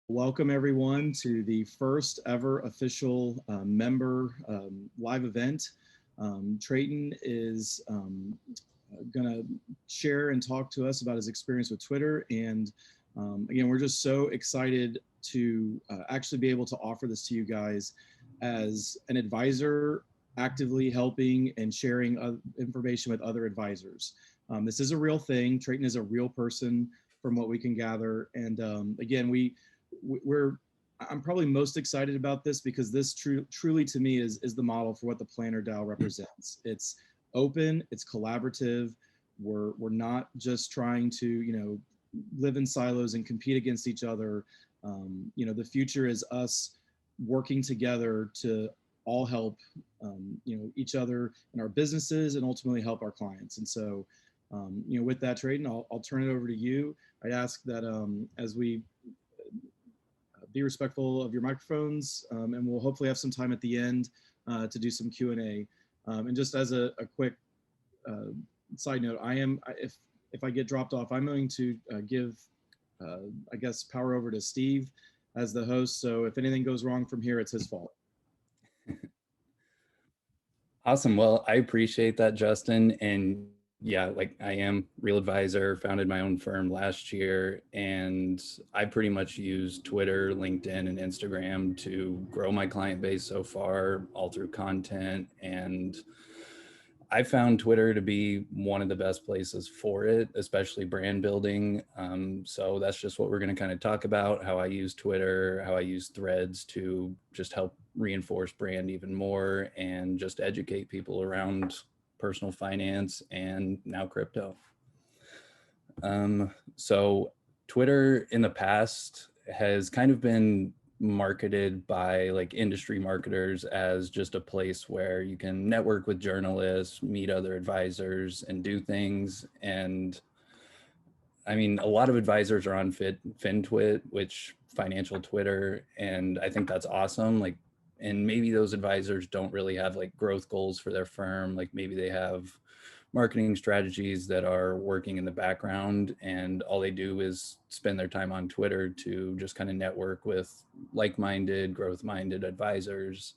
Welcome everyone to the first ever official member live event. Trayton is going to share and talk to us about his experience with Twitter. And again, we're just so excited to actually be able to offer this to you guys as an advisor actively helping and sharing information with other advisors. This is a real thing. Trayton is a real person from what we can gather. And again, we're I'm probably most excited about this because this truly to me is the model for what the Planner DAO represents. It's open, it's collaborative. We're not just trying to live in silos and compete against each other. The future is us working together to all help each other in our businesses and ultimately help our clients. And so with that, Trayton, I'll turn it over to you. I'd ask that as we be respectful of your microphones, and we'll hopefully have some time at the end to do some Q&A. And just as a quick side note, if I get dropped off, I'm going to give, I guess, power over to Steve as the host. So if anything goes wrong from here, it's his fault. Awesome. Well, I appreciate that, Justin. And yeah, like I am Real Advisor, founded my own firm last year, and I pretty much use Twitter, LinkedIn, and Instagram to grow my client base so far, all through content. And I found Twitter to be one of the best places for it, especially brand building. So that's just what we're going to kind of talk about, how I use Twitter, how I use threads to just help reinforce brand even more and just educate people around personal finance and now crypto. So Twitter in the past has kind of been marketed by like industry marketers as just a place where you can network with journalists, meet other advisors, and do things. And I mean, a lot of advisors are on FinTwit, which financial Twitter, and I think that's awesome. Like, and maybe those advisors don't really have like growth goals for their firm. Like maybe they have marketing strategies that are working in the background, and all they do is spend their time on Twitter to just kind of network with like-minded, growth-minded advisors.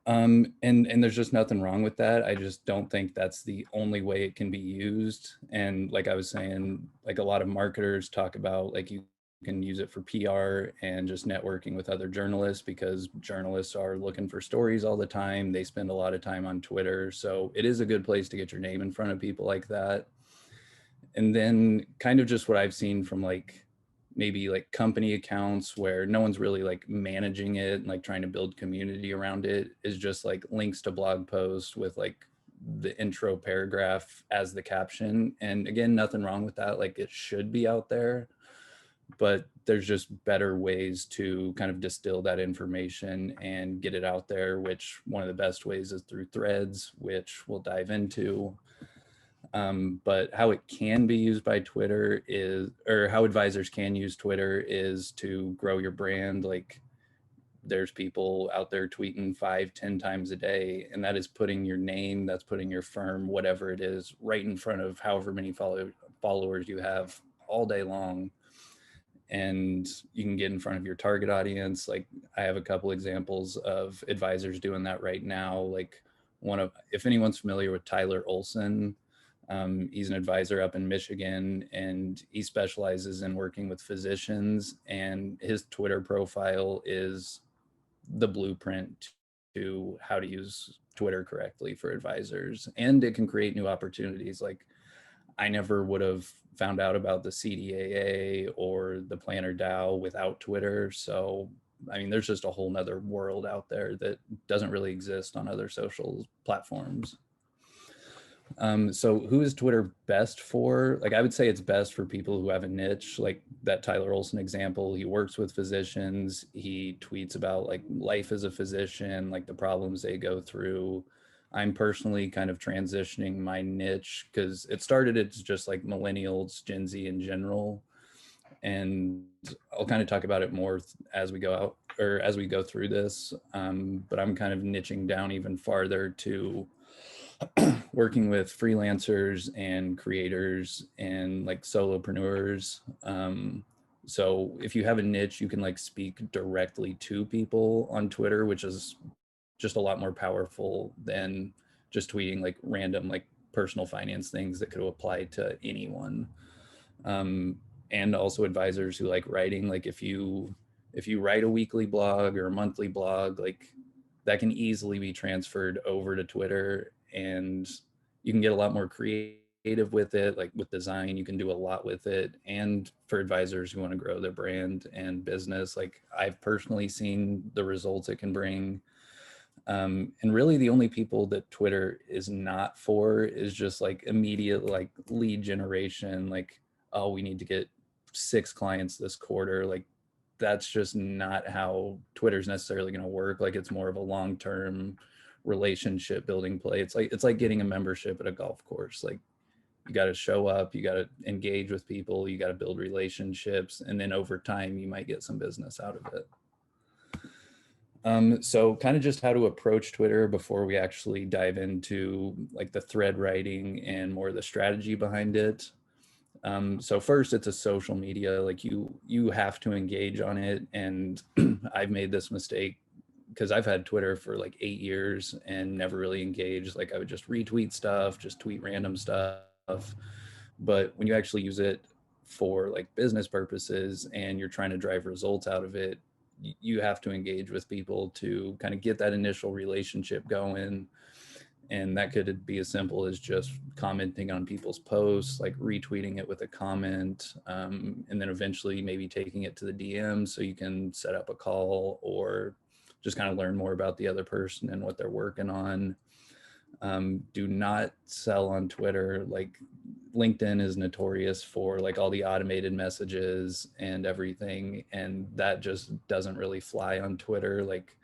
And there's just nothing wrong with that. I just don't think that's the only way it can be used. And like I was saying, like a lot of marketers talk about like you can use it for PR and just networking with other journalists, because journalists are looking for stories all the time. They spend a lot of time on Twitter. So it is a good place to get your name in front of people like that. And then kind of just what I've seen from like maybe like company accounts where no one's really like managing it and like trying to build community around it is just like links to blog posts with like the intro paragraph as the caption. And again, nothing wrong with that. Like it should be out there, but there's just better ways to kind of distill that information and get it out there, which one of the best ways is through threads, which we'll dive into. But how it can be used by Twitter is, or how advisors can use Twitter is to grow your brand. Like there's people out there tweeting 5-10 times a day, and that is putting your name, that's putting your firm, whatever it is, right in front of however many followers you have all day long. And you can get in front of your target audience. Like I have a couple examples of advisors doing that right now. Like if anyone's familiar with Tyler Olson, he's an advisor up in Michigan, and he specializes in working with physicians, and his Twitter profile is the blueprint to how to use Twitter correctly for advisors. And it can create new opportunities. Like I never would have found out about the CDAA or the Planner DAO without Twitter. So, I mean, there's just a whole nother world out there that doesn't really exist on other social platforms. So who is Twitter best for? Like, I would say it's best for people who have a niche, like that Tyler Olson example. He works with physicians. He tweets about like life as a physician, like the problems they go through. I'm personally kind of transitioning my niche because it started, it's just like millennials, Gen Z in general. And I'll kind of talk about it more as we go out or as we go through this. But I'm kind of niching down even farther to working with freelancers and creators and like solopreneurs. So if you have a niche, you can like speak directly to people on Twitter, which is just a lot more powerful than just tweeting like random like personal finance things that could apply to anyone. um, and also advisors who like writing. Like if you write a weekly blog or a monthly blog, like that can easily be transferred over to Twitter, and you can get a lot more creative with it. Like with design, you can do a lot with it. And for advisors who want to grow their brand and business, like I've personally seen the results it can bring. And really the only people that Twitter is not for is just like immediate like lead generation, like, oh, we need to get 6 clients this quarter. Like that's just not how Twitter's necessarily going to work. Like it's more of a long-term relationship building play. It's like getting a membership at a golf course. Like you got to show up, you got to engage with people, you got to build relationships, and then over time you might get some business out of it. So kind of just how to approach Twitter before we actually dive into like the thread writing and more of the strategy behind it. So first, it's a social media. Like you have to engage on it, and I've made this mistake because I've had Twitter for like 8 years and never really engaged. Like I would just retweet stuff, just tweet random stuff. But when you actually use it for like business purposes and you're trying to drive results out of it, you have to engage with people to kind of get that initial relationship going. And that could be as simple as just commenting on people's posts, like retweeting it with a comment, and then eventually maybe taking it to the DM so you can set up a call or just kind of learn more about the other person and what they're working on. Do not sell on Twitter. Like LinkedIn is notorious for like all the automated messages and everything, and that just doesn't really fly on Twitter. Like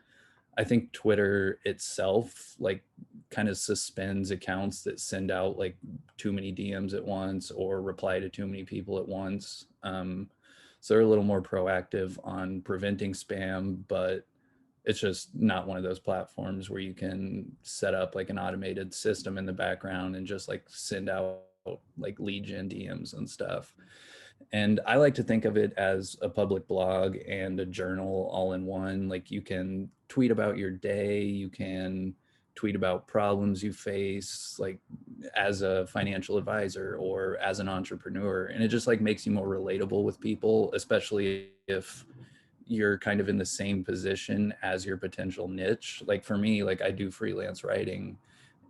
I think Twitter itself like kind of suspends accounts that send out like too many DMs at once or reply to too many people at once. So they're a little more proactive on preventing spam, but it's just not one of those platforms where you can set up like an automated system in the background and just like send out like lead gen DMs and stuff. And I like to think of it as a public blog and a journal all in one. Like you can tweet about your day, you can tweet about problems you face, like as a financial advisor or as an entrepreneur. And it just like makes you more relatable with people, especially if you're kind of in the same position as your potential niche. Like for me, like I do freelance writing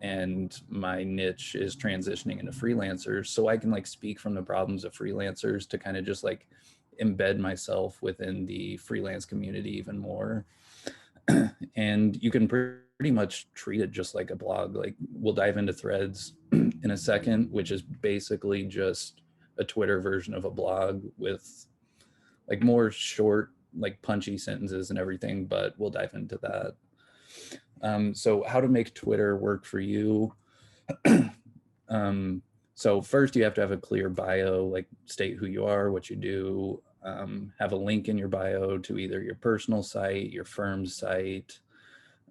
and my niche is transitioning into freelancers. So I can like speak from the problems of freelancers to kind of just like embed myself within the freelance community even more. And you can pretty much treat it just like a blog. Like we'll dive into threads in a second, which is basically just a Twitter version of a blog with like more short, like punchy sentences and everything, but we'll dive into that. So how to make Twitter work for you. So first you have to have a clear bio, like state who you are, what you do, have a link in your bio to either your personal site, your firm's site,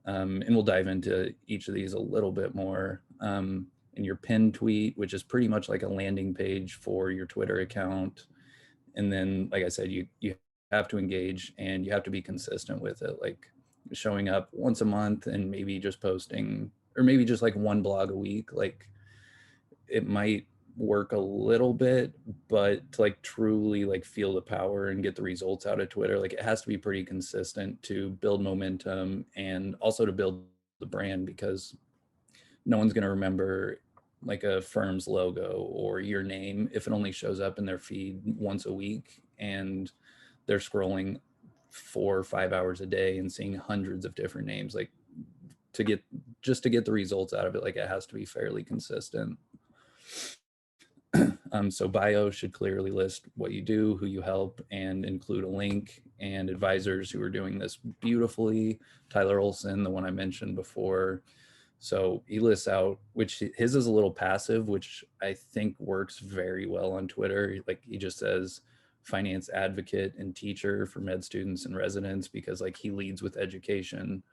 and we'll dive into each of these a little bit more. In your pinned tweet, which is pretty much like a landing page for your Twitter account. And then, like I said, you have to engage and you have to be consistent with it, like showing up once a month and maybe just posting, or maybe just like one blog a week. Like it might work a little bit, but to like truly like feel the power and get the results out of Twitter, like it has to be pretty consistent to build momentum and also to build the brand, because no one's going to remember like a firm's logo or your name if it only shows up in their feed once a week and they're scrolling 4 or 5 hours a day and seeing hundreds of different names. Like to get the results out of it, like it has to be fairly consistent. So bio should clearly list what you do, who you help, and include a link, and advisors who are doing this beautifully. Tyler Olson, the one I mentioned before. So he lists out, which his is a little passive, which I think works very well on Twitter. Like he just says finance advocate and teacher for med students and residents, because like he leads with education.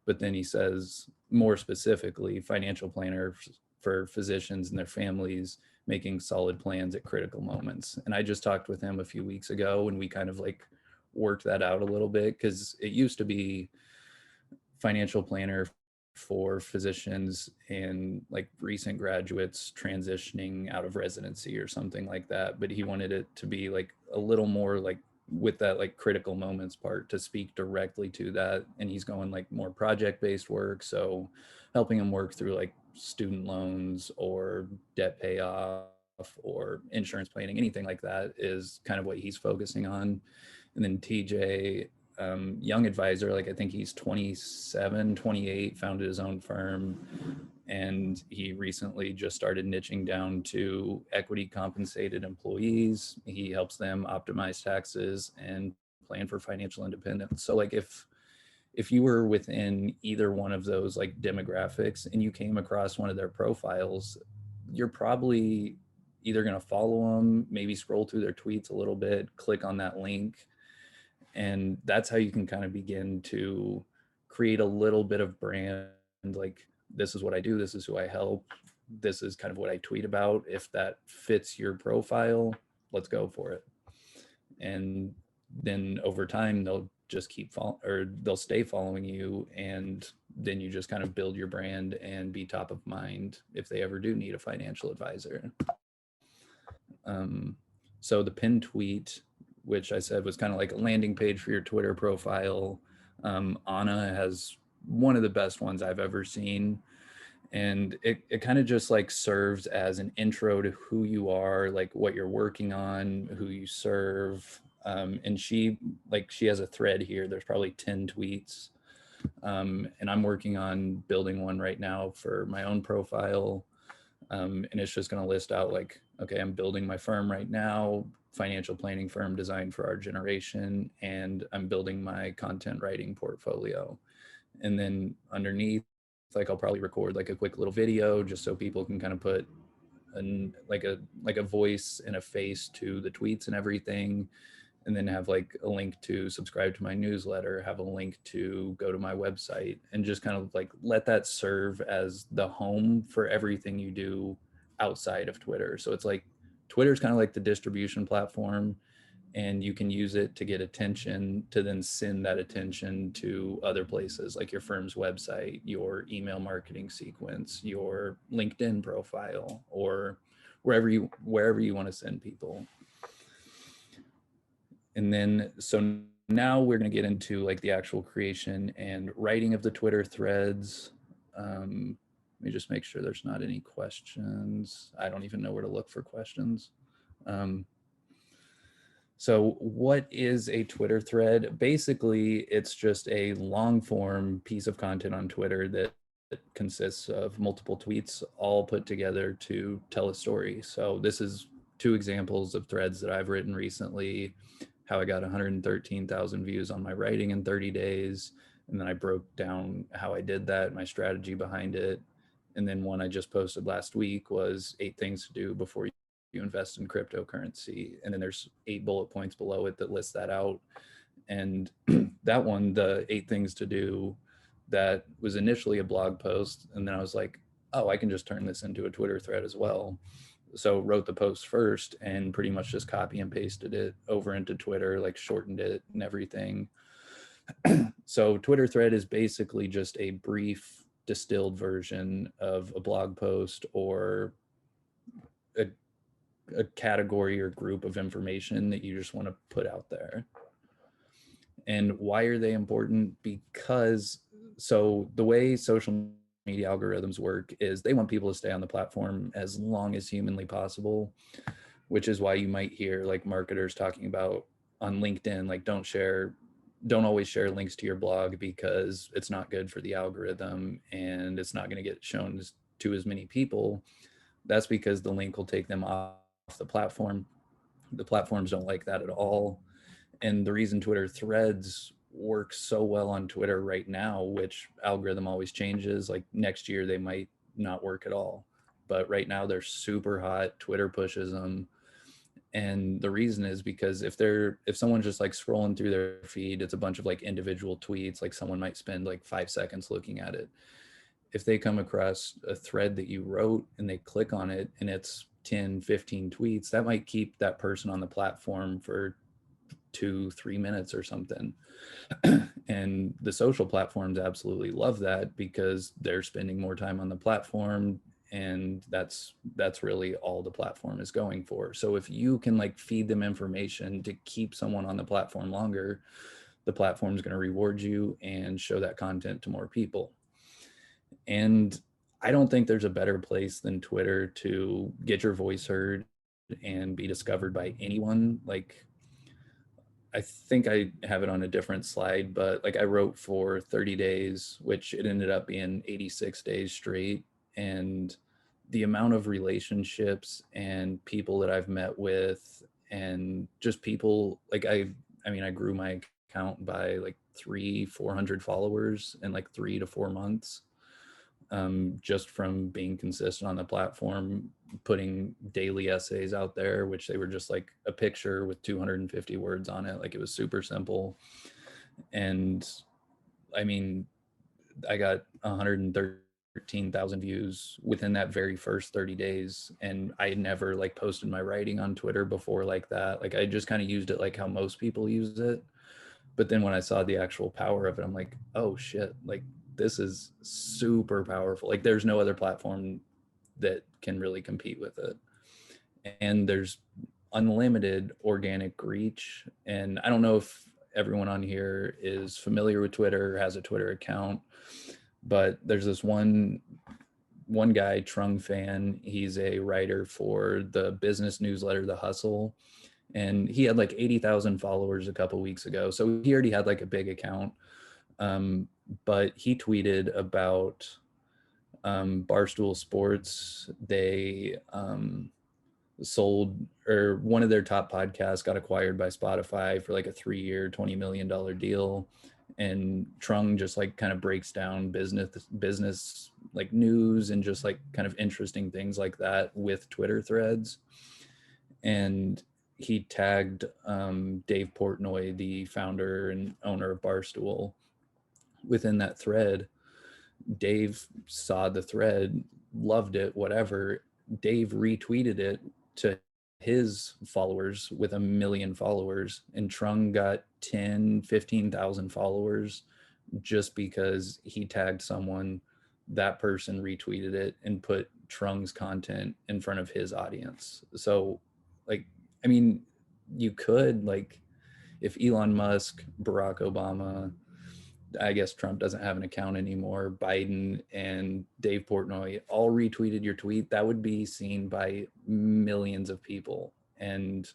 But then he says more specifically financial planner for physicians and their families, making solid plans at critical moments. And I just talked with him a few weeks ago and we kind of like worked that out a little bit, because it used to be financial planner for physicians and like recent graduates transitioning out of residency or something like that. But he wanted it to be like a little more like with that like critical moments part to speak directly to that. And he's going like more project based work. So helping him work through like student loans or debt payoff or insurance planning, anything like that is kind of what he's focusing on. And then TJ, young advisor, like I think he's 27, 28, founded his own firm. And he recently just started niching down to equity compensated employees. He helps them optimize taxes and plan for financial independence. So like if you were within either one of those like demographics and you came across one of their profiles, you're probably either going to follow them, maybe scroll through their tweets a little bit, click on that link. And that's how you can kind of begin to create a little bit of brand. Like, this is what I do, this is who I help, this is kind of what I tweet about. If that fits your profile, let's go for it. And then over time, they'll just or they'll stay following you. And then you just kind of build your brand and be top of mind if they ever do need a financial advisor. So the pin tweet, which I said was kind of like a landing page for your Twitter profile, Anna has one of the best ones I've ever seen. And it kind of just like serves as an intro to who you are, like what you're working on, who you serve. And she has a thread here. There's probably 10 tweets. And I'm working on building one right now for my own profile. And it's just going to list out like, okay, I'm building my firm right now, financial planning firm designed for our generation, and I'm building my content writing portfolio. And then underneath, like I'll probably record like a quick little video just so people can kind of put like a voice and a face to the tweets and everything. And then have like a link to subscribe to my newsletter, have a link to go to my website, and just kind of like let that serve as the home for everything you do outside of Twitter. So it's like Twitter's kind of like the distribution platform, and you can use it to get attention to then send that attention to other places like your firm's website, your email marketing sequence, your LinkedIn profile, or wherever you want to send people. And then, so now we're going to get into like the actual creation and writing of the Twitter threads. Let me just make sure there's not any questions. I don't even know where to look for questions. So what is a Twitter thread? Basically, it's just a long form piece of content on Twitter that consists of multiple tweets all put together to tell a story. So this is 2 examples of threads that I've written recently. How I got 113,000 views on my writing in 30 days. And then I broke down how I did that, my strategy behind it. And then one I just posted last week was 8 things to do before you invest in cryptocurrency. And then there's 8 bullet points below it that list that out. And that one, the 8 things to do, that was initially a blog post. And then I was like, oh, I can just turn this into a Twitter thread as well. So wrote the post first and pretty much just copy and pasted it over into Twitter, like shortened it and everything. So Twitter thread is basically just a brief distilled version of a blog post or a category or group of information that you just want to put out there. And why are they important? Because so the way social media algorithms work is they want people to stay on the platform as long as humanly possible, which is why you might hear like marketers talking about on LinkedIn, like don't always share links to your blog because it's not good for the algorithm and it's not going to get shown to as many people. That's because the link will take them off the platform. The platforms don't like that at all. And the reason Twitter threads work so well on Twitter right now, which algorithm always changes, like next year they might not work at all, but right now they're super hot. Twitter pushes them. And the reason is because if someone's just like scrolling through their feed, it's a bunch of like individual tweets, like someone might spend like 5 seconds looking at it. If they come across a thread that you wrote and they click on it and it's 10, 15 tweets, that might keep that person on the platform for 2-3 minutes or something. And the social platforms absolutely love that because they're spending more time on the platform, and that's really all the platform is going for. So if you can like feed them information to keep someone on the platform longer, the platform is going to reward you and show that content to more people. And I don't think there's a better place than Twitter to get your voice heard and be discovered by anyone. Like, I think I have it on a different slide, but like I wrote for 30 days, which it ended up being 86 days straight. And the amount of relationships and people that I've met with, and just people like I mean, I grew my account by like 400 followers in like 3 to 4 months, just from being consistent on the platform, putting daily essays out there, which they were just like a picture with 250 words on it. Like, it was super simple. And I mean, I got 113,000 views within that very first 30 days. And I had never like posted my writing on Twitter before like that. Like, I just kind of used it like how most people use it. But then when I saw the actual power of it, I'm like, oh shit, like this is super powerful. Like, there's no other platform that can really compete with it. And there's unlimited organic reach. And I don't know if everyone on here is familiar with Twitter or has a Twitter account, but there's this one guy, Trung Fan. He's a writer for the business newsletter, The Hustle. And he had like 80,000 followers a couple weeks ago. So he already had like a big account. But he tweeted about Barstool Sports. They sold, or one of their top podcasts got acquired by Spotify for like a 3-year, $20 million deal. And Trung just like kind of breaks down business like news and just like kind of interesting things like that with Twitter threads. And he tagged Dave Portnoy, the founder and owner of Barstool, within that thread. Dave saw the thread, loved it, whatever. Dave retweeted it to his followers with 1 million followers, and Trung got 10-15,000 followers just because he tagged someone, that person retweeted it and put Trung's content in front of his audience. So like, I mean, you could, like, if Elon Musk, Barack Obama, I guess Trump doesn't have an account anymore, Biden and Dave Portnoy all retweeted your tweet, that would be seen by millions of people. And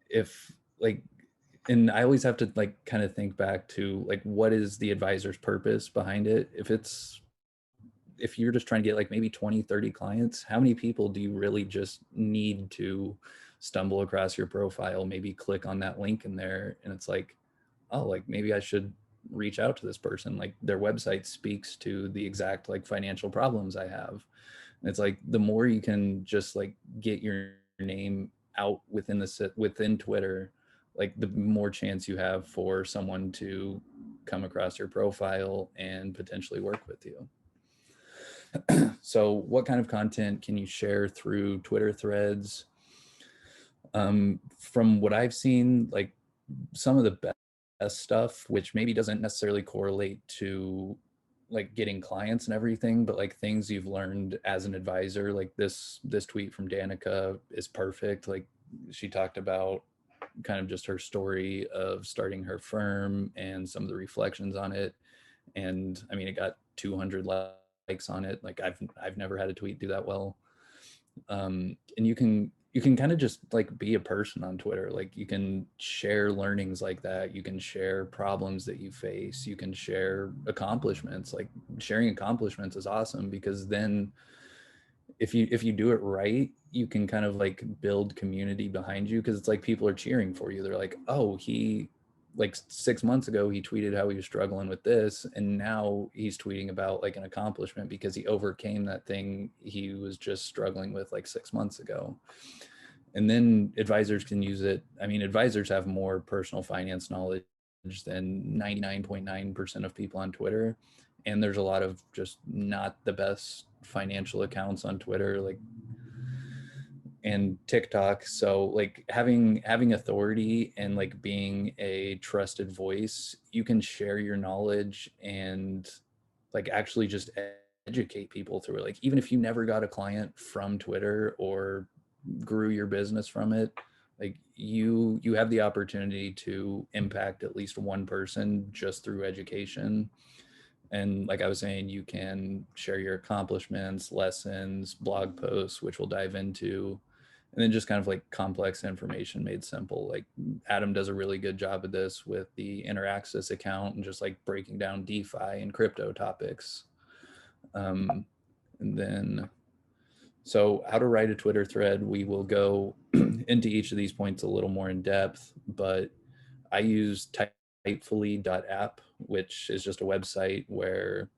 if like, and I always have to like kind of think back to like, what is the advisor's purpose behind it? If you're just trying to get like maybe 20-30 clients, how many people do you really just need to stumble across your profile, maybe click on that link in there, and it's like, oh, like maybe I should reach out to this person. Like, their website speaks to the exact like financial problems I have. And it's like, the more you can just like get your name out within Twitter, like the more chance you have for someone to come across your profile and potentially work with you. So what kind of content can you share through Twitter threads? From what I've seen, like some of the best stuff, which maybe doesn't necessarily correlate to like getting clients and everything, but like things you've learned as an advisor, like this tweet from Danica is perfect. Like, she talked about kind of just her story of starting her firm and some of the reflections on it. And I mean, it got 200 likes on it. Like, I've never had a tweet do that well. And you can kind of just like be a person on Twitter. Like, you can share learnings like that. You can share problems that you face. You can share accomplishments. Like, sharing accomplishments is awesome, because then if you do it right, you can kind of like build community behind you, because it's like people are cheering for you. They're like, oh, he, like 6 months ago he tweeted how he was struggling with this, and now he's tweeting about like an accomplishment because he overcame that thing he was just struggling with like 6 months ago. And then advisors can use it. I mean, advisors have more personal finance knowledge than 99.9% of people on Twitter. And there's a lot of just not the best financial accounts on Twitter. Like, and TikTok. So like having authority and like being a trusted voice, you can share your knowledge and like actually just educate people through it. Like even if you never got a client from Twitter or grew your business from it, like you have the opportunity to impact at least one person just through education. And like I was saying, you can share your accomplishments, lessons, blog posts, which we'll dive into, and then just kind of like complex information made simple. Like Adam does a really good job of this with the Interaxis account and just like breaking down DeFi and crypto topics. And then, so how to write a Twitter thread, we will go into each of these points a little more in depth, but I use typefully.app, which is just a website where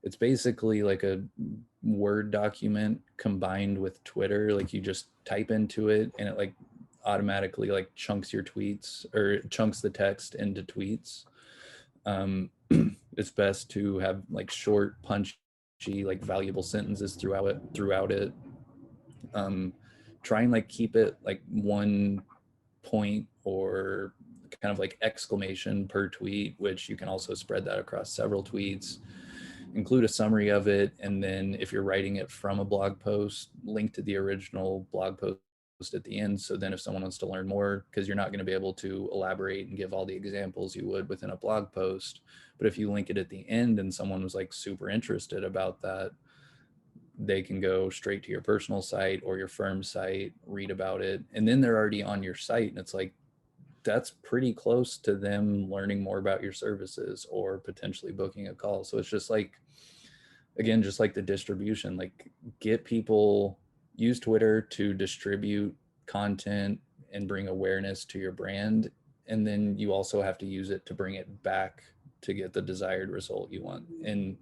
it's basically like a Word document combined with Twitter. Like you just type into it and it like automatically like chunks your tweets or chunks the text into tweets. It's best to have like short, punchy, like valuable sentences throughout it. Try and like keep it like one point or kind of like exclamation per tweet, which you can also spread that across several tweets. Include a summary of it, and then if you're writing it from a blog post, link to the original blog post at the end. So then if someone wants to learn more, because you're not going to be able to elaborate and give all the examples you would within a blog post, but if you link it at the end and someone was like super interested about that, they can go straight to your personal site or your firm site, read about it, and then they're already on your site. And it's like, that's pretty close to them learning more about your services or potentially booking a call. So it's just like, again, just like the distribution, like get people, use Twitter to distribute content and bring awareness to your brand. And then you also have to use it to bring it back to get the desired result you want. And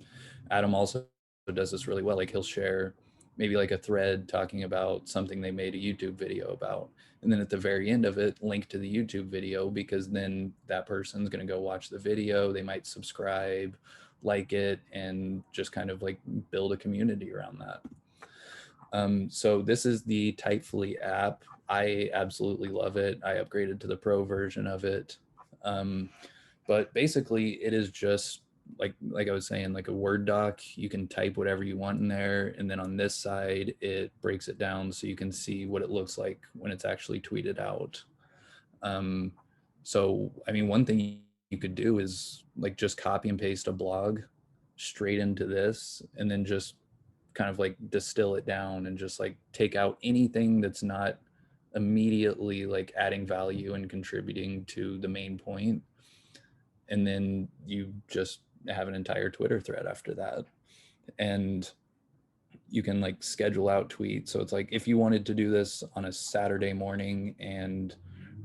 Adam also does this really well. Like he'll share maybe like a thread talking about something they made a YouTube video about. And then at the very end of it, link to the YouTube video, because then that person's going to go watch the video. They might subscribe, like it, and just kind of like build a community around that. So this is the Typefully app. I absolutely love it. I upgraded to the pro version of it. But basically it is just like I was saying, like a Word doc. You can type whatever you want in there. And then on this side, it breaks it down so you can see what it looks like when it's actually tweeted out. So, I mean, one thing you could do is like just copy and paste a blog straight into this, and then just kind of like distill it down and just like take out anything that's not immediately like adding value and contributing to the main point. And then you just have an entire Twitter thread after that. And you can like schedule out tweets. So it's like if you wanted to do this on a Saturday morning and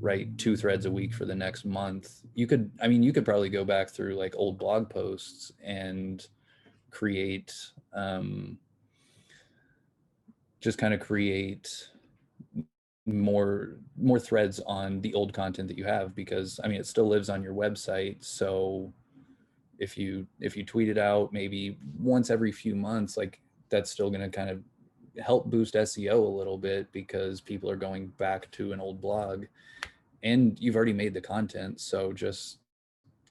write 2 threads a week for the next month, you could, I mean, you could probably go back through like old blog posts and create, just kind of create more threads on the old content that you have, because I mean, it still lives on your website. So if you tweet it out maybe once every few months, like that's still going to kind of help boost SEO a little bit, because people are going back to an old blog and you've already made the content. So just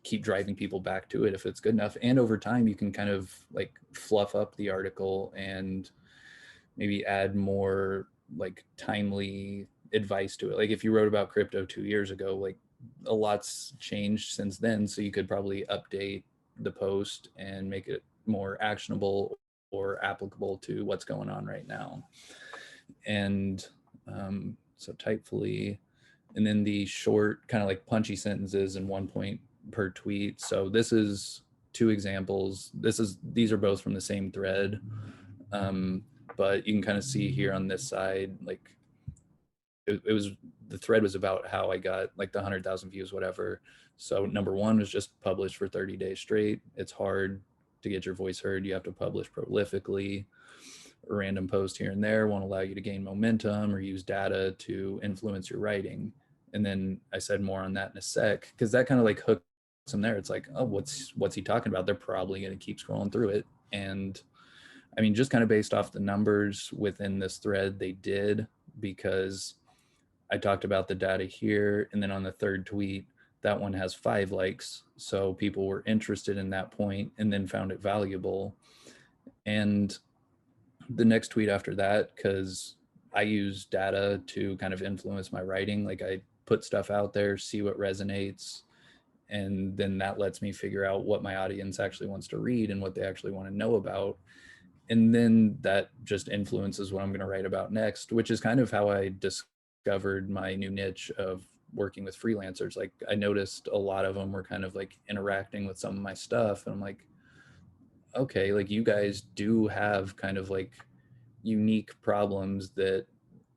keep driving people back to it if it's good enough. And over time, you can kind of like fluff up the article and maybe add more like timely advice to it. Like if you wrote about crypto 2 years ago, like a lot's changed since then. So you could probably update the post and make it more actionable or applicable to what's going on right now. And so Typefully, and then the short kind of like punchy sentences and 1 point per tweet. So this is 2 examples. These are both from the same thread. But you can kind of see here on this side, like it was, the thread was about how I got like the 100,000 views, whatever. So number 1 was just published for 30 days straight. It's hard to get your voice heard. You have to publish prolifically. A random post here and there won't allow you to gain momentum or use data to influence your writing. And then I said more on that in a sec, because that kind of like hooks them there. It's like, oh, what's he talking about? They're probably going to keep scrolling through it. And I mean, just kind of based off the numbers within this thread, they did. because I talked about the data here, and then on the third tweet, that one has 5 likes. So people were interested in that point and then found it valuable. And the next tweet after that, because I use data to kind of influence my writing, like I put stuff out there, see what resonates, and then that lets me figure out what my audience actually wants to read and what they actually want to know about. And then that just influences what I'm going to write about next, which is kind of how I discovered my new niche of working with freelancers. Like I noticed a lot of them were kind of like interacting with some of my stuff, and I'm like, okay, like you guys do have kind of like unique problems that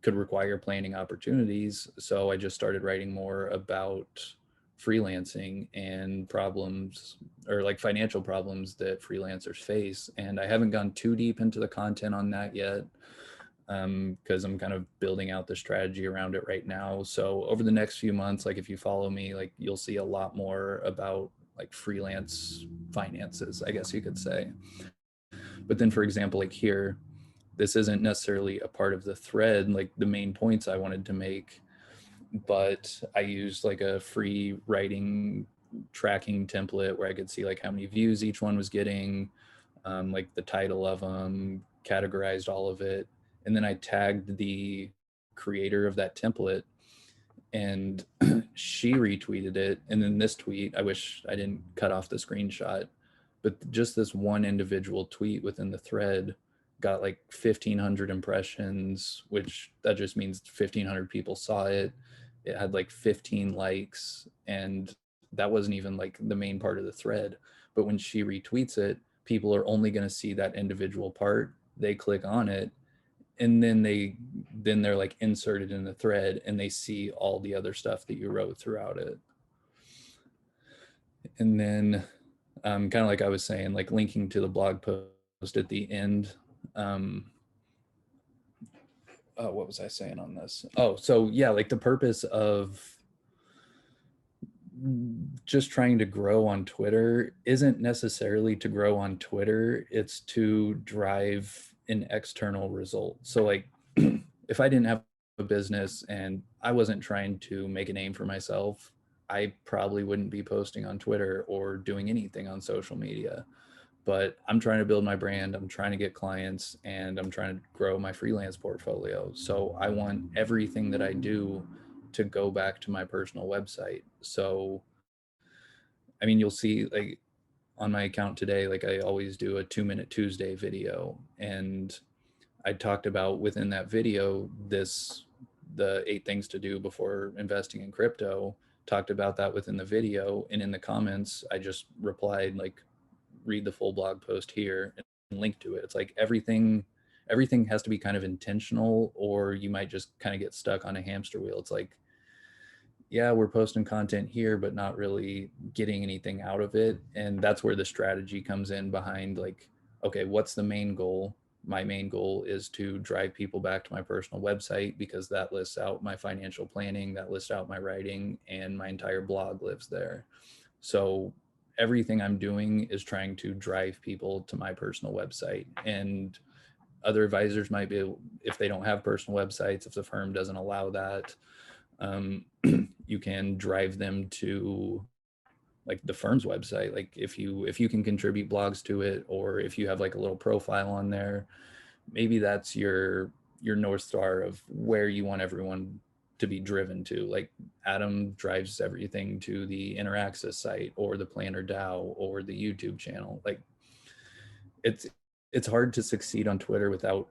could require planning opportunities. So I just started writing more about freelancing and problems, or like financial problems that freelancers face. And I haven't gone too deep into the content on that yet, because I'm kind of building out the strategy around it right now. So over the next few months, like if you follow me, like you'll see a lot more about like freelance finances, I guess you could say. But then, for example, like here, this isn't necessarily a part of the thread, like the main points I wanted to make, but I used like a free writing tracking template where I could see like how many views each one was getting, like the title of them, categorized all of it. And then I tagged the creator of that template, and she retweeted it. And then this tweet, I wish I didn't cut off the screenshot, but just this one individual tweet within the thread got like 1,500 impressions, which that just means 1,500 people saw it. It had like 15 likes, and that wasn't even like the main part of the thread. But when she retweets it, people are only going to see that individual part. They click on it, and then they're like inserted in the thread, and they see all the other stuff that you wrote throughout it. And then kind of like I was saying, like linking to the blog post at the end. What was I saying on this? Oh, so yeah, like the purpose of just trying to grow on Twitter isn't necessarily to grow on Twitter, it's to drive an external result. So like if I didn't have a business and I wasn't trying to make a name for myself, I probably wouldn't be posting on Twitter or doing anything on social media. But I'm trying to build my brand, I'm trying to get clients, and I'm trying to grow my freelance portfolio. So I want everything that I do to go back to my personal website. So I mean, you'll see like on my account today, like I always do a 2-minute Tuesday video, and I talked about within that video the 8 things to do before investing in crypto. Talked about that within the video, and in the comments I just replied like, read the full blog post here and link to it. It's like everything has to be kind of intentional, or you might just kind of get stuck on a hamster wheel. It's like, yeah, we're posting content here, but not really getting anything out of it. And that's where the strategy comes in behind like, okay, what's the main goal? My main goal is to drive people back to my personal website, because that lists out my financial planning, that lists out my writing, and my entire blog lives there. So everything I'm doing is trying to drive people to my personal website. And other advisors might be, if they don't have personal websites, if the firm doesn't allow that, you can drive them to like the firm's website. Like if you can contribute blogs to it, or if you have like a little profile on there, maybe that's your North Star of where you want everyone to be driven to. Like Adam drives everything to the Interaxis site or the Planner DAO or the YouTube channel. Like it's hard to succeed on Twitter without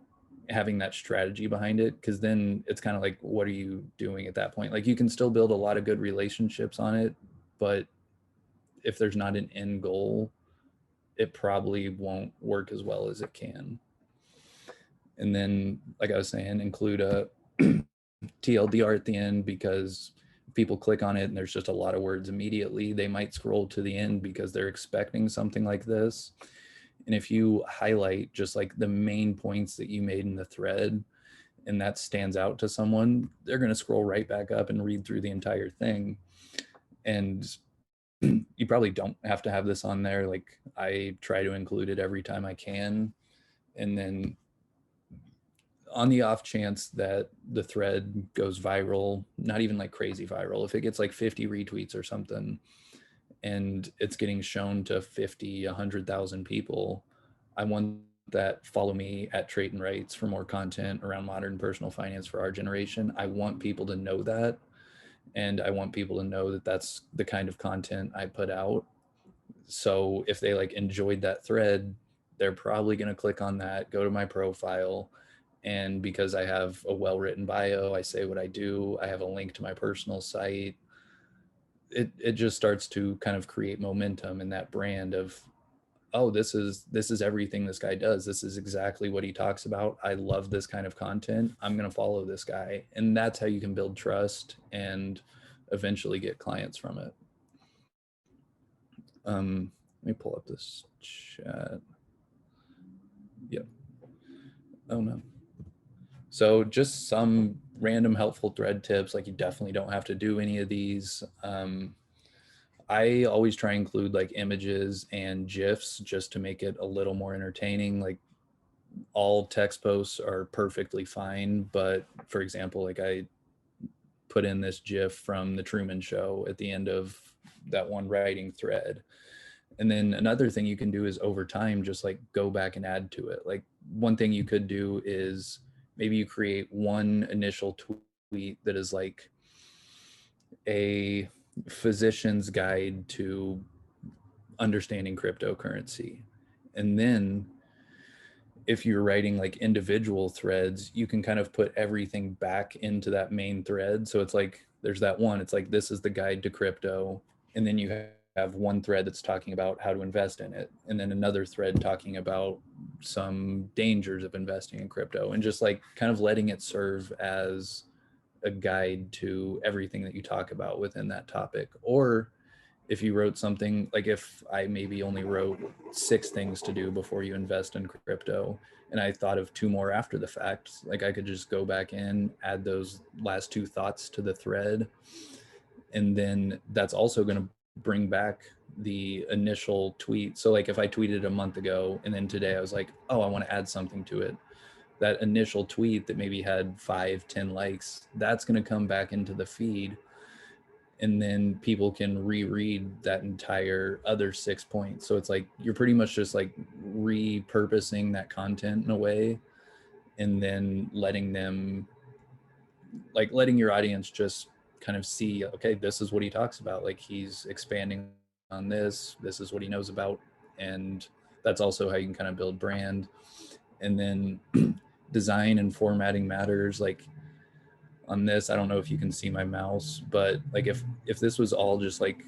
having that strategy behind it, because then it's kind of like, what are you doing at that point? Like you can still build a lot of good relationships on it, but if there's not an end goal, it probably won't work as well as it can. And then, like I was saying, include a TLDR at the end, because if people click on it and there's just a lot of words immediately, they might scroll to the end because they're expecting something like this. And if you highlight just like the main points that you made in the thread, and that stands out to someone, they're going to scroll right back up and read through the entire thing. And you probably don't have to have this on there. Like I try to include it every time I can. And then on the off chance that the thread goes viral, not even like crazy viral, if it gets like 50 retweets or something and it's getting shown to 50, 100,000 people, I want that follow me at Trade and Rights for more content around modern personal finance for our generation. I want people to know that. And I want people to know that that's the kind of content I put out. So if they like enjoyed that thread, they're probably going to click on that, go to my profile. And because I have a well-written bio, I say what I do, I have a link to my personal site. It just starts to kind of create momentum in that brand of, oh, this is everything this guy does. This is exactly what he talks about. I love this kind of content. I'm going to follow this guy. And that's how you can build trust and eventually get clients from it. Let me pull up this chat. Yep. Oh no. So just some random helpful thread tips. Like, you definitely don't have to do any of these. I always try and include like images and GIFs just to make it a little more entertaining. Like, all text posts are perfectly fine, but for example, like I put in this GIF from the Truman Show at the end of that one writing thread. And then another thing you can do is over time, just like go back and add to it. Like, one thing you could do is maybe you create one initial tweet that is like a physician's guide to understanding cryptocurrency. And then if you're writing like individual threads, you can kind of put everything back into that main thread. So it's like, there's that one, it's like, this is the guide to crypto. And then you have one thread that's talking about how to invest in it. And then another thread talking about some dangers of investing in crypto, and just like kind of letting it serve as a guide to everything that you talk about within that topic. Or if you wrote something like, if I maybe only wrote 6 things to do before you invest in crypto, and I thought of 2 more after the fact, like I could just go back in, add those last 2 thoughts to the thread. And then that's also going to bring back the initial tweet. So like if I tweeted a month ago and then today I was like, oh, I want to add something to it, that initial tweet that maybe had 5-10 likes, that's going to come back into the feed. And then people can reread that entire other 6 points. So it's like you're pretty much just like repurposing that content in a way, and then letting your audience just kind of see, okay, this is what he talks about. Like, he's expanding on this. This is what he knows about. And that's also how you can kind of build brand. And then design and formatting matters. Like, on this, I don't know if you can see my mouse, but like if this was all just like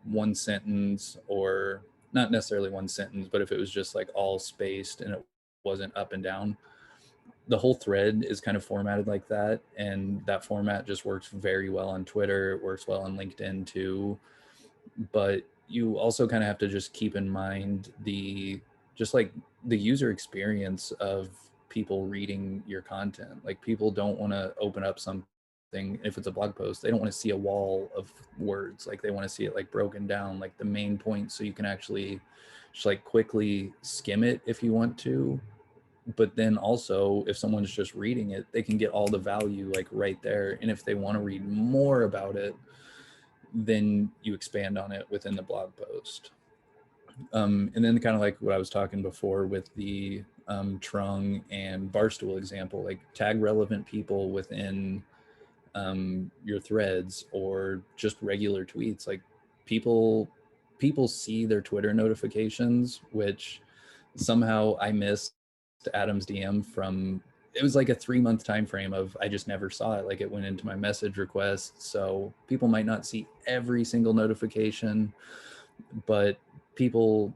one sentence, or not necessarily one sentence, but if it was just like all spaced and it wasn't up and down, the whole thread is kind of formatted like that. And that format just works very well on Twitter. It works well on LinkedIn too. But you also kind of have to just keep in mind just like the user experience of people reading your content. Like, people don't want to open up something, if it's a blog post, they don't want to see a wall of words. Like, they want to see it like broken down, like the main points, so you can actually just like quickly skim it if you want to. But then also, if someone's just reading it, they can get all the value like right there. And if they want to read more about it, then you expand on it within the blog post. And then kind of like what I was talking before with the Trung and Barstool example, like tag relevant people within your threads, or just regular tweets. Like, people see their Twitter notifications, which somehow I missed Adam's DM from, it was like a 3-month time frame of, I just never saw it. Like, it went into my message request. So people might not see every single notification, but people,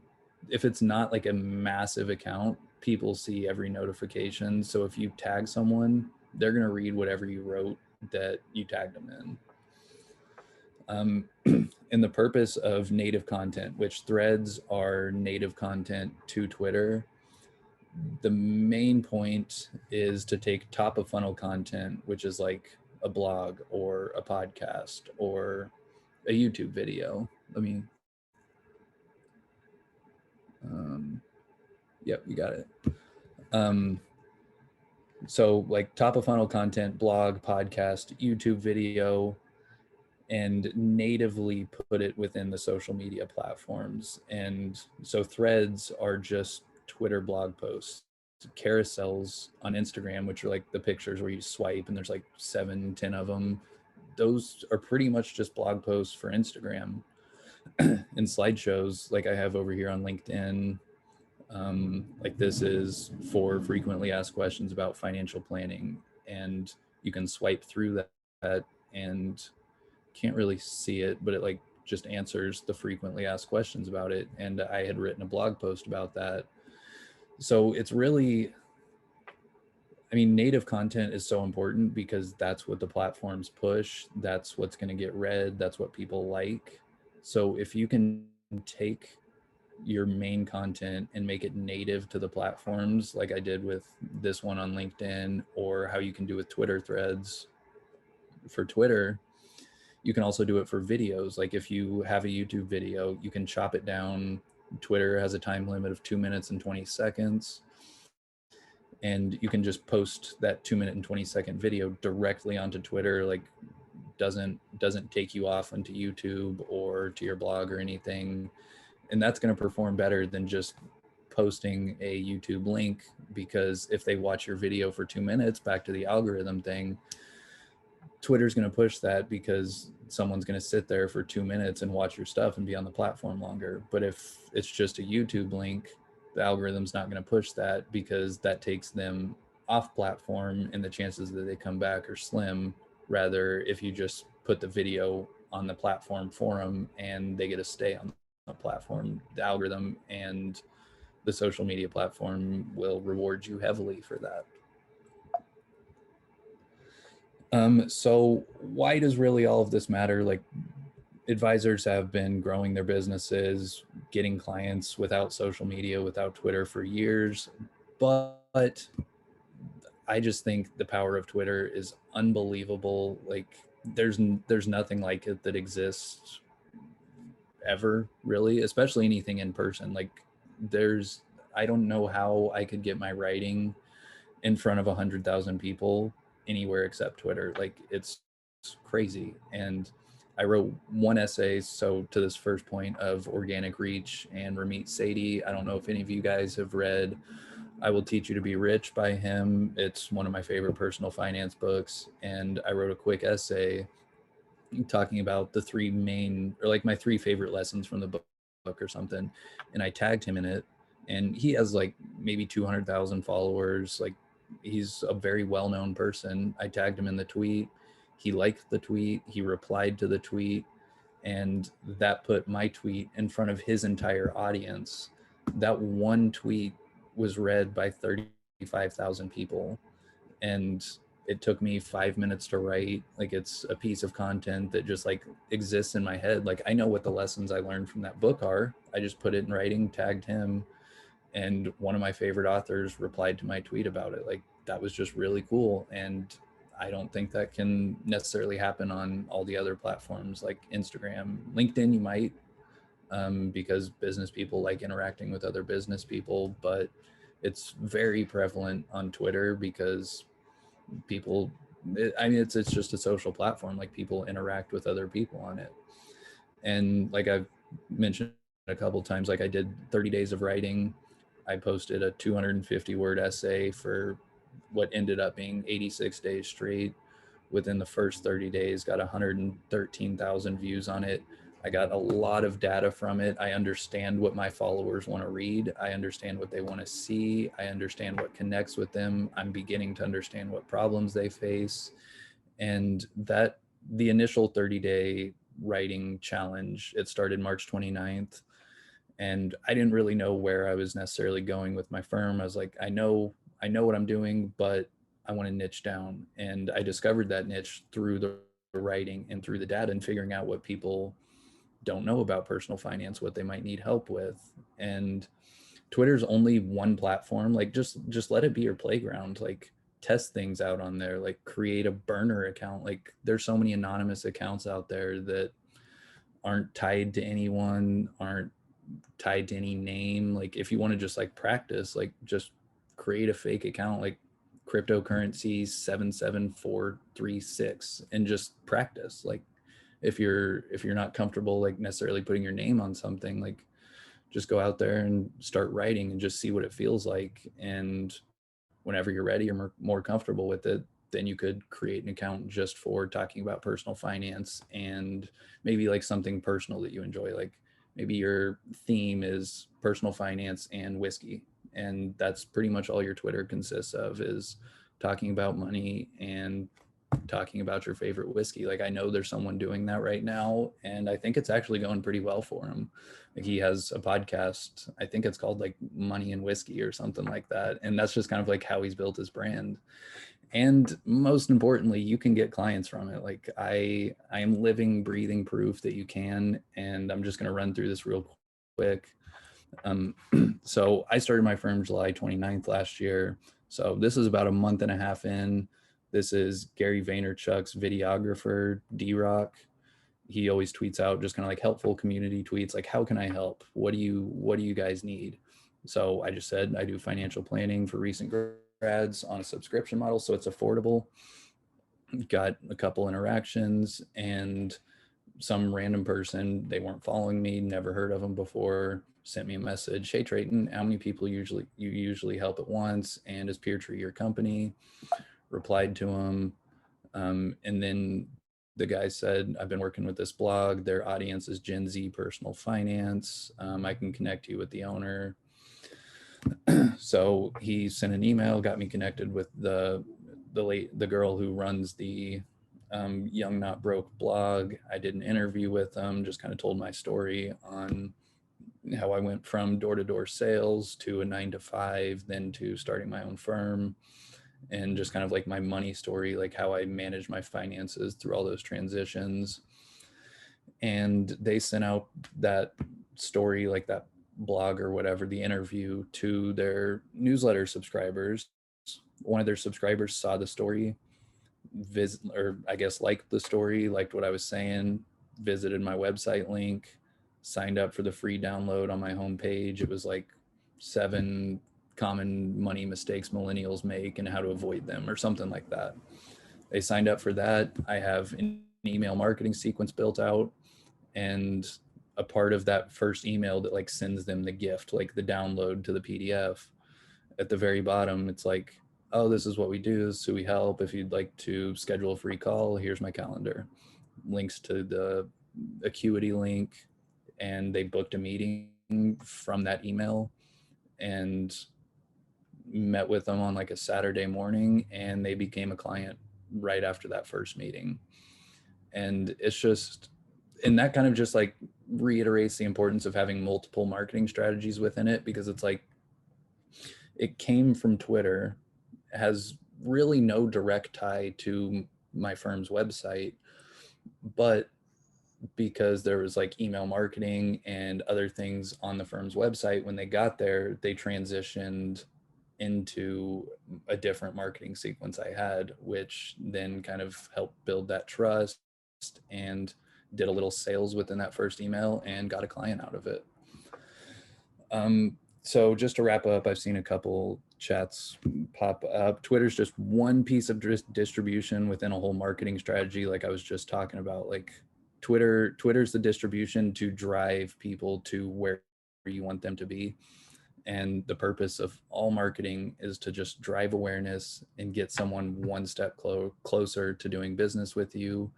if it's not like a massive account, people see every notification. So if you tag someone, they're going to read whatever you wrote that you tagged them in. And the purpose of native content, which threads are native content to Twitter, the main point is to take top of funnel content, which is like a blog or a podcast or a YouTube video. Yep, you got it. So like top of funnel content, blog, podcast, YouTube video, and natively put it within the social media platforms. And so threads are just Twitter blog posts, carousels on Instagram, which are like the pictures where you swipe and there's like 7, 10 of them. Those are pretty much just blog posts for Instagram. And slideshows like I have over here on LinkedIn. Like this is for frequently asked questions about financial planning, and you can swipe through that and can't really see it, but it like just answers the frequently asked questions about it. And I had written a blog post about that. So it's really, I mean, native content is so important because that's what the platforms push. That's what's going to get read. That's what people like. So if you can take your main content and make it native to the platforms, like I did with this one on LinkedIn, or how you can do with Twitter threads for Twitter, you can also do it for videos. Like if you have a YouTube video, you can chop it down. Twitter has a time limit of 2 minutes and 20 seconds. And you can just post that 2 minute and 20-second video directly onto Twitter. Like doesn't take you off into YouTube or to your blog or anything. And that's going to perform better than just posting a YouTube link, because if they watch your video for 2 minutes, back to the algorithm thing, Twitter's going to push that because someone's going to sit there for 2 minutes and watch your stuff and be on the platform longer. But if it's just a YouTube link, the algorithm's not going to push that because that takes them off platform and the chances that they come back are slim. Rather, if you just put the video on the platform for them and they get to stay on the platform, the algorithm and the social media platform will reward you heavily for that. So why does really all of this matter? Like advisors have been growing their businesses, getting clients without social media, without Twitter for years. But I just think the power of Twitter is unbelievable. Like there's nothing like it that exists ever, really, especially anything in person. Like there's, I don't know how I could get my writing in front of 100,000 people anywhere except Twitter. Like it's crazy. And I wrote one essay. So to this first point of organic reach and Ramit Sethi, I don't know if any of you guys have read I Will Teach You to Be Rich by him. It's one of my favorite personal finance books. And I wrote a quick essay talking about the three main, or like my three favorite lessons from the book or something. And I tagged him in it. And he has like maybe 200,000 followers. Like he's a very well-known person. I tagged him in the tweet. He liked the tweet. He replied to the tweet. And that put my tweet in front of his entire audience. That one tweet was read by 35,000 people. And it took me 5 minutes to write. Like it's a piece of content that just like exists in my head. Like I know what the lessons I learned from that book are. I just put it in writing, tagged him, and one of my favorite authors replied to my tweet about it. Like that was just really cool. And I don't think that can necessarily happen on all the other platforms like Instagram. LinkedIn you might, because business people like interacting with other business people, but it's very prevalent on Twitter because people, I mean, it's just a social platform. Like people interact with other people on it. And like I've mentioned a couple of times, like I did 30 days of writing. I posted a 250 word essay for what ended up being 86 days straight. Within the first 30 days, got 113,000 views on it. I got a lot of data from it. I understand what my followers want to read. I understand what they want to see. I understand what connects with them. I'm beginning to understand what problems they face. And that the initial 30-day writing challenge, it started March 29th. And I didn't really know where I was necessarily going with my firm. I was like, I know what I'm doing, but I want to niche down. And I discovered that niche through the writing and through the data and figuring out what people don't know about personal finance, what they might need help with. And Twitter's only one platform. Like just let it be your playground. Like test things out on there. Like create a burner account. Like there's so many anonymous accounts out there that aren't tied to anyone, aren't tied to any name. Like if you want to just like practice, like just create a fake account. Like cryptocurrency 77436 and just practice. Like if you're not comfortable like necessarily putting your name on something, like just go out there and start writing and just see what it feels like. And whenever you're ready or more comfortable with it, then you could create an account just for talking about personal finance and maybe like something personal that you enjoy. Like maybe your theme is personal finance and whiskey. And that's pretty much all your Twitter consists of, is talking about money and talking about your favorite whiskey. Like I know there's someone doing that right now, and I think it's actually going pretty well for him. Like he has a podcast, I think it's called like Money and Whiskey or something like that. And that's just kind of like how he's built his brand. And most importantly, you can get clients from it. Like I am living, breathing proof that you can. And I'm just going to run through this real quick. So I started my firm July 29th last year. So this is about a month and a half in. This is Gary Vaynerchuk's videographer, D-Rock. He always tweets out just kind of like helpful community tweets, like, how can I help? What do you guys need? So I just said I do financial planning for recent grads on a subscription model, so it's affordable. Got a couple interactions, and some random person, they weren't following me, never heard of them before, sent me a message, hey Trayton, how many people you usually help at once, and is Peertree your company? Replied to him, and then the guy said, I've been working with this blog, their audience is Gen Z personal finance, I can connect you with the owner. So he sent an email, got me connected with the girl who runs the Young Not Broke blog. I did an interview with them, just kind of told my story on how I went from door-to-door sales to a 9-to-5, then to starting my own firm, and just kind of like my money story, like how I managed my finances through all those transitions. And they sent out that story, like that blog or whatever, the interview, to their newsletter subscribers. One of their subscribers saw the story, or I guess liked the story, liked what I was saying, visited my website link, signed up for the free download on my homepage. It was like 7 common money mistakes millennials make and how to avoid them, or something like that. They signed up for that. I have an email marketing sequence built out, and a part of that first email that like sends them the gift, like the download to the PDF, at the very bottom, it's like, oh, this is what we do, this is who we help. If you'd like to schedule a free call, here's my calendar. Links to the Acuity link, and they booked a meeting from that email and met with them on like a Saturday morning, and they became a client right after that first meeting. And it's just, and that kind of just like reiterates the importance of having multiple marketing strategies within it, because it's like, it came from Twitter, has really no direct tie to my firm's website, but because there was like email marketing and other things on the firm's website, when they got there, they transitioned into a different marketing sequence I had, which then kind of helped build that trust, and did a little sales within that first email and got a client out of it. So just to wrap up, I've seen a couple chats pop up. Twitter's just one piece of distribution within a whole marketing strategy. Like I was just talking about, like Twitter's the distribution to drive people to where you want them to be. And the purpose of all marketing is to just drive awareness and get someone one step closer to doing business with you.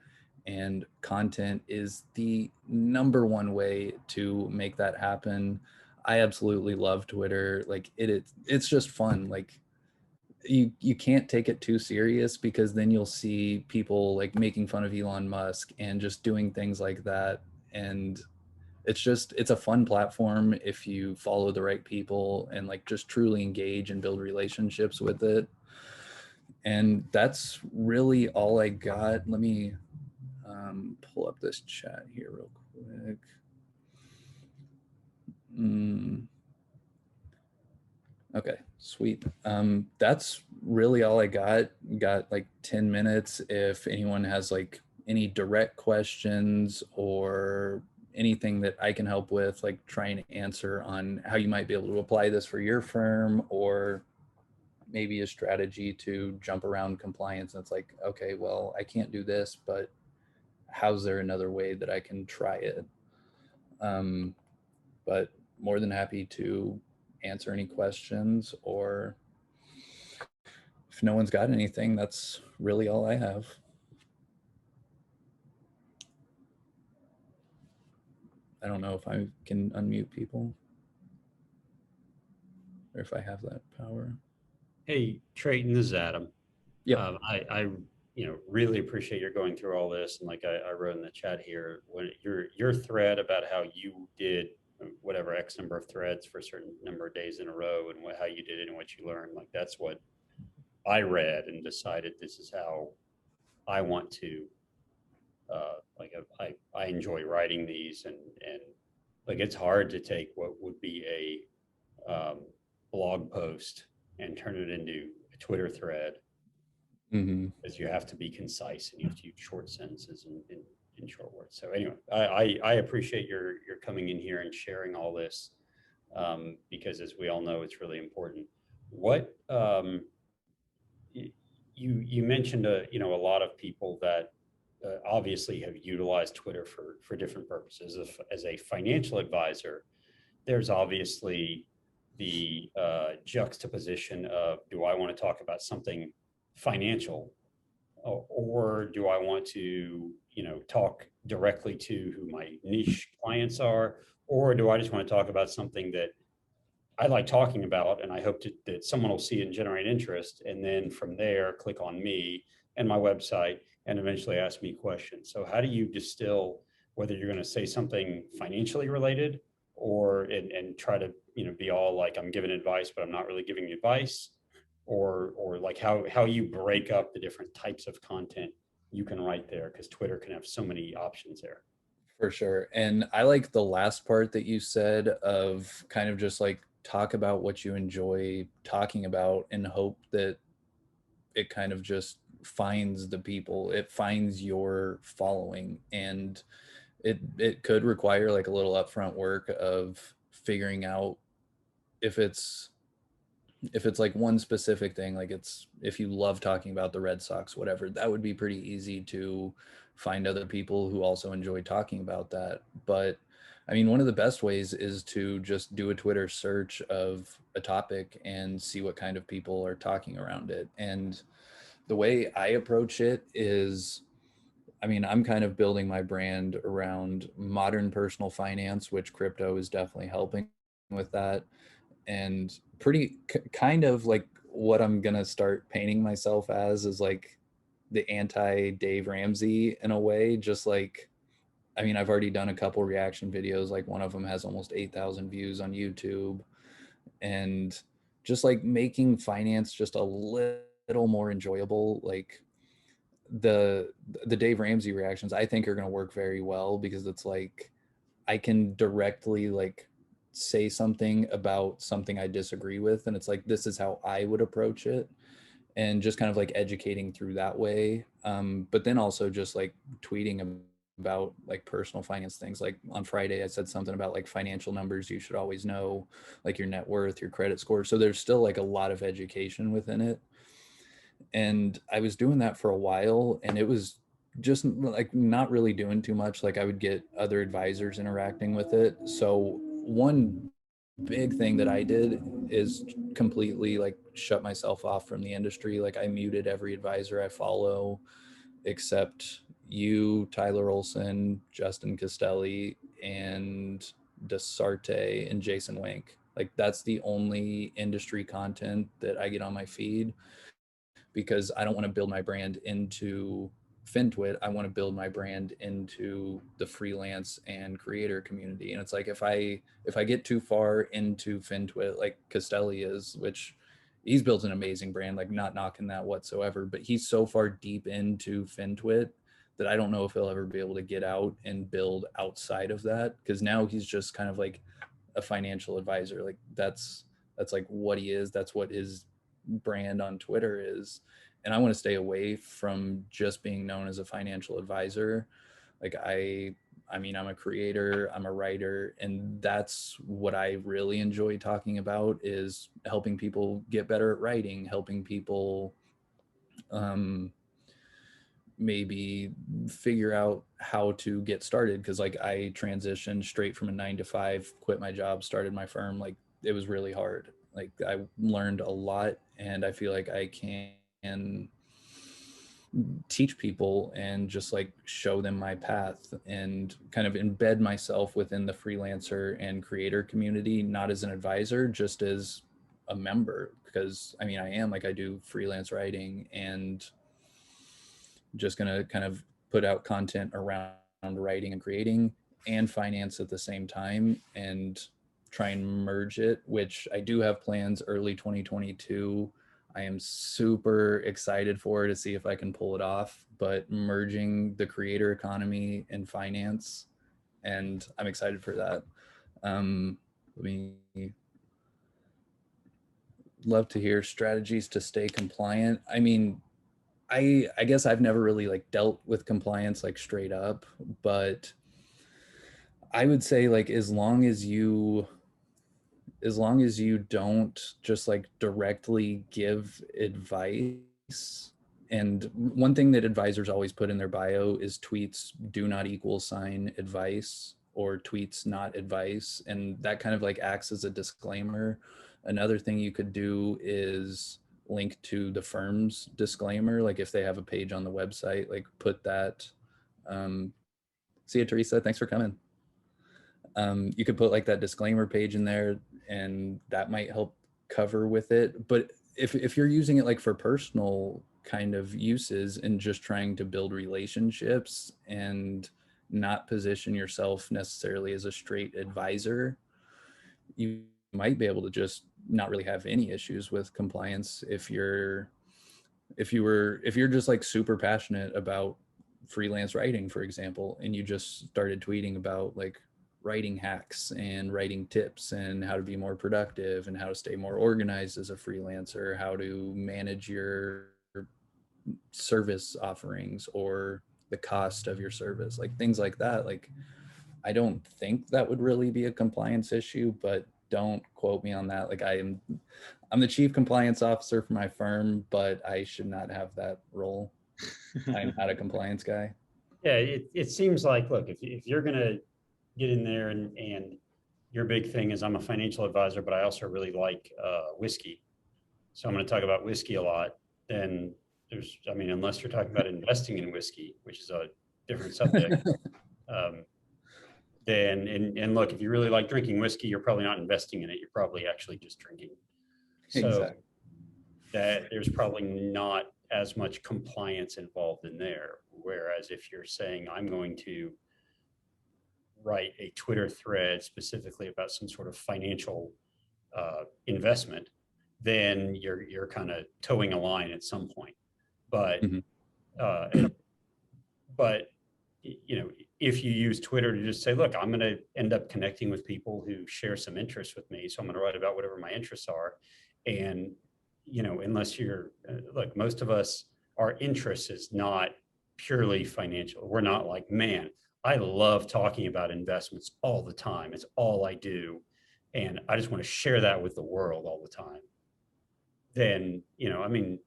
And content is the #1 way to make that happen. I absolutely love Twitter. Like it's just fun. Like you can't take it too serious, because then you'll see people like making fun of Elon Musk and just doing things like that. And it's a fun platform if you follow the right people and like just truly engage and build relationships with it. And that's really all I got. Let me pull up this chat here real quick. Okay, sweet. That's really all I got. Got like 10 minutes. If anyone has like any direct questions or anything that I can help with, like trying to answer on how you might be able to apply this for your firm, or maybe a strategy to jump around compliance. And it's like, okay, well, I can't do this, but how's there another way that I can try it? Um, but more than happy to answer any questions, or if no one's got anything, that's really all I have. I don't know if I can unmute people or if I have that power. Hey, Trayton, this is Adam. Yep. I really appreciate your going through all this. And like I wrote in the chat here, when your thread about how you did whatever X number of threads for a certain number of days in a row, and how you did it and what you learned, like that's what I read and decided this is how I want to. I enjoy writing these, and like it's hard to take what would be a blog post and turn it into a Twitter thread, because you have to be concise and you have to use short sentences in short words. So anyway, I appreciate your coming in here and sharing all this, because as we all know, it's really important. What you mentioned, a lot of people that obviously have utilized Twitter for different purposes. As a financial advisor, there's obviously the juxtaposition of, do I want to talk about something financial, or do I want to, talk directly to who my niche clients are, or do I just want to talk about something that I like talking about, and I hope that someone will see and generate interest, and then from there click on me and my website and eventually ask me questions. So how do you distill whether you're going to say something financially related, or and try to be all like, I'm giving advice but I'm not really giving advice, or like how you break up the different types of content you can write there, because Twitter can have so many options there. For sure. And I like the last part that you said of kind of just like talk about what you enjoy talking about and hope that it kind of just finds the people, it finds your following. And it could require like a little upfront work of figuring out if it's like one specific thing, like it's, if you love talking about the Red Sox, whatever, that would be pretty easy to find other people who also enjoy talking about that. But I mean, one of the best ways is to just do a Twitter search of a topic and see what kind of people are talking around it. And the way I approach it is, I mean, I'm kind of building my brand around modern personal finance, which crypto is definitely helping with that. And kind of like what I'm gonna start painting myself as is like the anti Dave Ramsey in a way. Just like, I mean, I've already done a couple reaction videos, like one of them has almost 8,000 views on YouTube, and just like making finance just a little more enjoyable. Like the Dave Ramsey reactions I think are going to work very well, because it's like I can directly like say something about something I disagree with, and it's like, this is how I would approach it, and just kind of like educating through that way. But then also just like tweeting about like personal finance things. Like on Friday I said something about like financial numbers you should always know, like your net worth, your credit score. So there's still like a lot of education within it. And I was doing that for a while, and it was just like not really doing too much. Like I would get other advisors interacting with it. So one big thing that I did is completely like shut myself off from the industry. Like I muted every advisor I follow except you, Tyler Olson, Justin Castelli, and Desarte and Jason Wink. Like that's the only industry content that I get on my feed, because I don't want to build my brand into FinTwit. I want to build my brand into the freelance and creator community. And it's like, if I get too far into FinTwit, like Castelli is, which he's built an amazing brand, like not knocking that whatsoever, but he's so far deep into FinTwit that I don't know if he'll ever be able to get out and build outside of that. Cause now he's just kind of like a financial advisor. Like that's like what he is. That's what his brand on Twitter is. And I want to stay away from just being known as a financial advisor. Like I mean, I'm a creator, I'm a writer, and that's what I really enjoy talking about, is helping people get better at writing, helping people maybe figure out how to get started. Because like I transitioned straight from a 9 to 5, quit my job, started my firm. Like it was really hard. Like I learned a lot, and I feel like I can teach people and just like show them my path and kind of embed myself within the freelancer and creator community, not as an advisor, just as a member. Because I mean, I am, like, I do freelance writing, and just going to kind of put out content around writing and creating and finance at the same time, and try and merge it, which I do have plans early 2022. I am super excited for, to see if I can pull it off, but merging the creator economy and finance, and I'm excited for that. Let me love to hear strategies to stay compliant. I mean, I guess I've never really like dealt with compliance like straight up, but I would say like as long as you don't just like directly give advice. And one thing that advisors always put in their bio is tweets do not equal sign advice, or tweets not advice. And that kind of like acts as a disclaimer. Another thing you could do is link to the firm's disclaimer. Like if they have a page on the website, like put that. See you, Teresa. Thanks for coming. You could put like that disclaimer page in there, and that might help cover with it. But if you're using it like for personal kind of uses and just trying to build relationships and not position yourself necessarily as a straight advisor, you might be able to just not really have any issues with compliance. If you're just like super passionate about freelance writing, for example, and you just started tweeting about like writing hacks and writing tips and how to be more productive and how to stay more organized as a freelancer, how to manage your service offerings or the cost of your service, like things like that. Like, I don't think that would really be a compliance issue, but don't quote me on that. Like I'm the chief compliance officer for my firm, but I should not have that role. I'm not a compliance guy. Yeah, it seems like, look, if you're going to get in there and your big thing is I'm a financial advisor, but I also really like whiskey. So I'm going to talk about whiskey a lot. Then I mean, unless you're talking about investing in whiskey, which is a different subject. Then, and look, if you really like drinking whiskey, you're probably not investing in it. You're probably actually just drinking. So exactly. That there's probably not as much compliance involved in there. Whereas if you're saying I'm going to write a Twitter thread specifically about some sort of financial investment, then you're kind of towing a line at some point. But but you know, if you use Twitter to just say, look, I'm going to end up connecting with people who share some interests with me, so I'm going to write about whatever my interests are. And you know, unless you're look, most of us, our interest is not purely financial. We're not like, man, I love talking about investments all the time. It's all I do. And I just want to share that with the world all the time. Then, you know, I mean,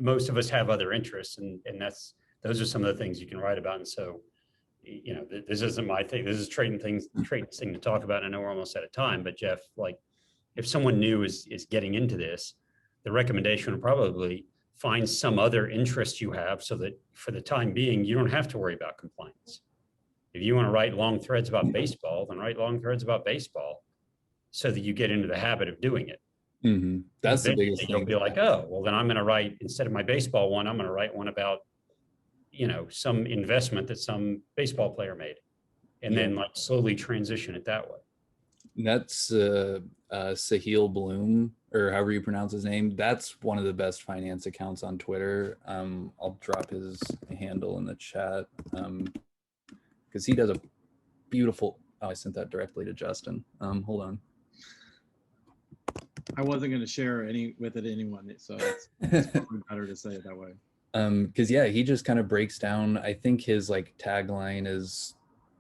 most of us have other interests, and those are some of the things you can write about. And so, you know, this isn't my thing. This is trading thing to talk about. And I know we're almost out of time, but Jeff, like, if someone new is getting into this, the recommendation would probably find some other interest you have, so that for the time being, you don't have to worry about compliance. If you want to write long threads about baseball, then write long threads about baseball, so that you get into the habit of doing it. Mm-hmm. That's the biggest thing. You'll be like, oh, well, then I'm going to write, instead of my baseball one, I'm going to write one about, you know, some investment that some baseball player made, and then like slowly transition it that way. That's Sahil Bloom, or however you pronounce his name. That's one of the best finance accounts on Twitter. I'll drop his handle in the chat, because he does a beautiful. Oh, I sent that directly to Justin. Hold on. I wasn't going to share any with it anyone, so it's probably better to say it that way. Because yeah, he just kind of breaks down, I think his like tagline is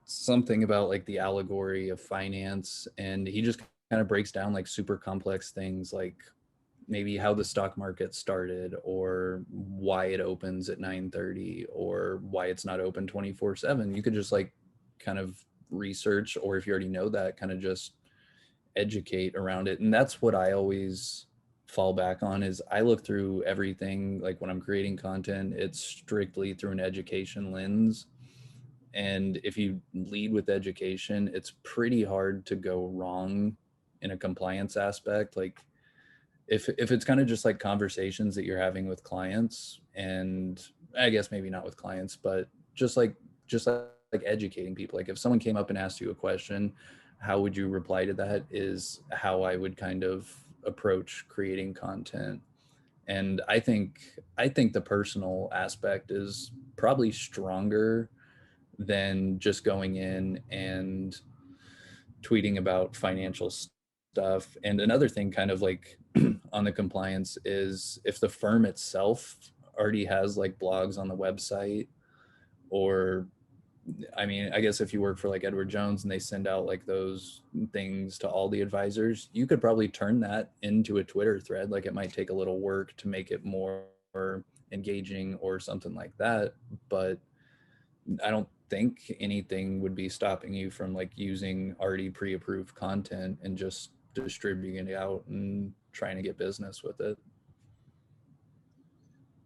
something about like the allegory of finance, and he just kind of breaks down like super complex things, like maybe how the stock market started, or why it opens at 9:30, or why it's not open 24/7. You could just like kind of research, or if you already know that, kind of just educate around it. And that's what I always fall back on, is I look through everything, like when I'm creating content, it's strictly through an education lens. And if you lead with education, it's pretty hard to go wrong in a compliance aspect. Like if it's kind of just like conversations that you're having with clients, and I guess maybe not with clients, but just like educating people. Like if someone came up and asked you a question, how would you reply to that, is how I would kind of approach creating content. And I think the personal aspect is probably stronger than just going in and tweeting about financial stuff. And another thing, kind of like on the compliance, is if the firm itself already has like blogs on the website, or I mean, I guess if you work for like Edward Jones and they send out like those things to all the advisors, you could probably turn that into a Twitter thread. Like it might take a little work to make it more engaging or something like that, but I don't think anything would be stopping you from like using already pre-approved content and just distributing it out and trying to get business with it.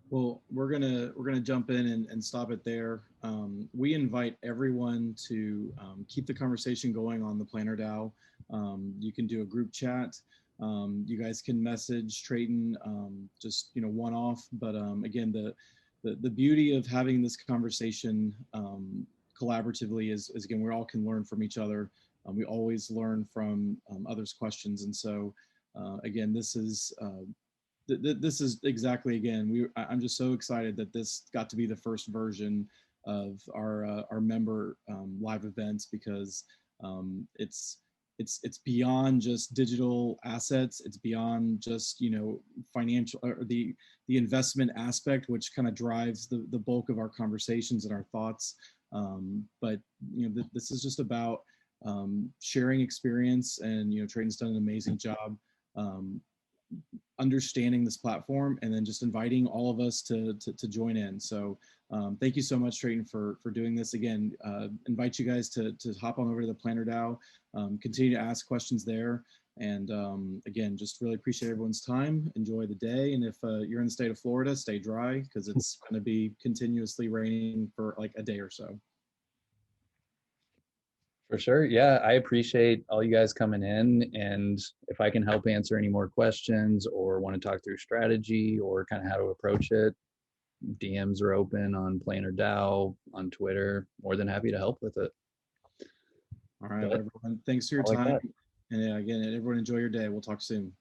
Well, we're gonna jump in and stop it there. We invite everyone to keep the conversation going on the Planner DAO. You can do a group chat. You guys can message Trayton, just one off. But again, the beauty of having this conversation collaboratively is again, we all can learn from each other. We always learn from others' questions, and so again, this is exactly, again, I'm just so excited that this got to be the first version of our member live events, because it's beyond just digital assets. It's beyond just financial, or the investment aspect, which kind of drives the bulk of our conversations and our thoughts. But this is just about sharing experience, and Trayton's done an amazing job understanding this platform, and then just inviting all of us to join in. So thank you so much, Trayton, for doing this. Again, invite you guys to hop on over to the Planner DAO, continue to ask questions there. And again, just really appreciate everyone's time. Enjoy the day. And if you're in the state of Florida, stay dry, because it's going to be continuously raining for like a day or so. For sure. Yeah, I appreciate all you guys coming in. And if I can help answer any more questions, or want to talk through strategy, or kind of how to approach it, DMs are open on Planner DAO, on Twitter. More than happy to help with it. All right, everyone. Thanks for your time. And again, everyone, enjoy your day. We'll talk soon.